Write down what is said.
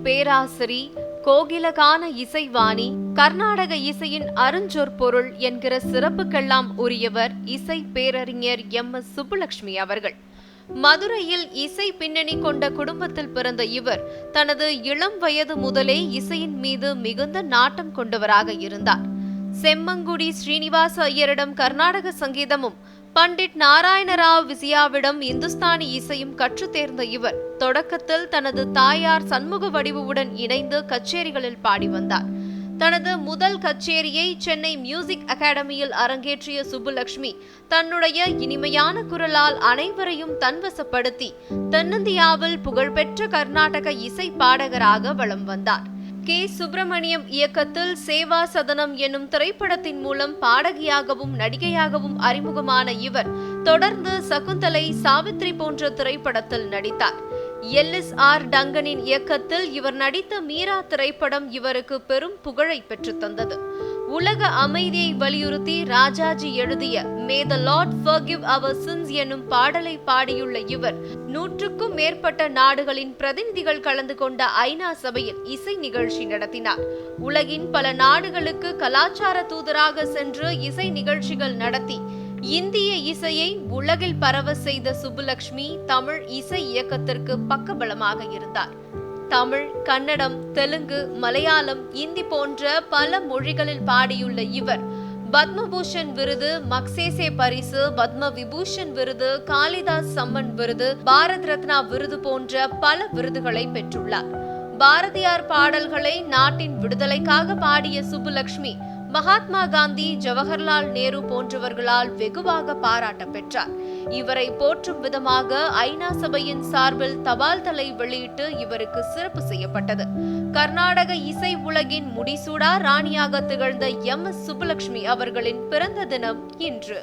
பேராசிரி, கோகிலகான இசைவாணி, கர்நாடக இசையின் அருஞ்சொற்பொருள் என்கிற சிறப்புக்கெல்லாம் உரியவர் இசை பேரறிஞர் எம்.எஸ். சுப்புலட்சுமி அவர்கள். மதுரையில் இசை பின்னணி கொண்ட குடும்பத்தில் பிறந்த இவர் தனது இளம் வயது முதலே இசையின் மீது மிகுந்த நாட்டம் கொண்டவராக இருந்தார். செம்மங்குடி ஸ்ரீனிவாச ஐயரிடம் கர்நாடக சங்கீதமும், பண்டிட் நாராயணராவ் விஜயாவிடம் இந்துஸ்தானி இசையும் கற்று தேர்ந்த இவர் தொடக்கத்தில் தனது தாயார் சண்முக வடிவுடன் இணைந்து கச்சேரிகளில் பாடி வந்தார். தனது முதல் கச்சேரியை சென்னை மியூசிக் அகாடமியில் அரங்கேற்றிய சுப்புலட்சுமி தன்னுடைய இனிமையான குரலால் அனைவரையும் தன்வசப்படுத்தி தென்னிந்தியாவில் புகழ்பெற்ற கர்நாடக இசை பாடகராக வலம் வந்தார். கே. சுப்பிரமணியம் இயக்கத்தில் சேவா சதனம் என்னும் திரைப்படத்தின் மூலம் பாடகியாகவும் நடிகையாகவும் அறிமுகமான இவர் தொடர்ந்து சகுந்தலை, சாவித்ரி போன்ற திரைப்படத்தில் நடித்தார். எல்.எஸ்.ஆர். டங்கனின் இயக்கத்தில் இவர் நடித்த மீரா திரைப்படம் இவருக்கு பெரும் புகழை பெற்று தந்தது. உலக அமைதியை வலியுறுத்தி ராஜாஜி எழுதிய மே த லார்ட் ஃபர்கிவ் அவர் சின்ஸ் என்னும் பாடலை பாடியுள்ள இவர் 100க்கும் மேற்பட்ட நாடுகளின் பிரதிநிதிகள் கலந்து கொண்ட ஐநா சபையில் இசை நிகழ்ச்சி நடத்தினார். உலகின் பல நாடுகளுக்கு கலாச்சார தூதராக சென்று இசை நிகழ்ச்சிகள் நடத்தி இந்திய இசையை உலகில் பரவ செய்த சுப்புலட்சுமி தமிழ் இசை இயக்கத்திற்கு பக்கபலமாக இருந்தார். தமிழ், கன்னடம், தெலுங்கு, மலையாளம், இந்தி போன்ற பல மொழிகளில் பாடியுள்ள இவர் பத்மபூஷன் விருது, மக்சேசே பரிசு, பத்ம விபூஷன் விருது, காளிதாஸ் சம்மன் விருது, பாரத் ரத்னா விருது போன்ற பல விருதுகளை பெற்றுள்ளார். பாரதியார் பாடல்களை நாட்டின் விடுதலைக்காக பாடிய சுப்புலட்சுமி மகாத்மா காந்தி, ஜவஹர்லால் நேரு போன்றவர்களால் வெகுவாக பாராட்ட பெற்றார். இவரை போற்றும் விதமாக ஐநா சபையின் சார்பில் தபால் தலை வெளியிட்டு இவருக்கு சிறப்பு செய்யப்பட்டது. கர்நாடக இசை உலகின் முடிசூடா ராணியாக திகழ்ந்த எம்.எஸ். சுப்புலட்சுமி அவர்களின் பிறந்த தினம் இன்று.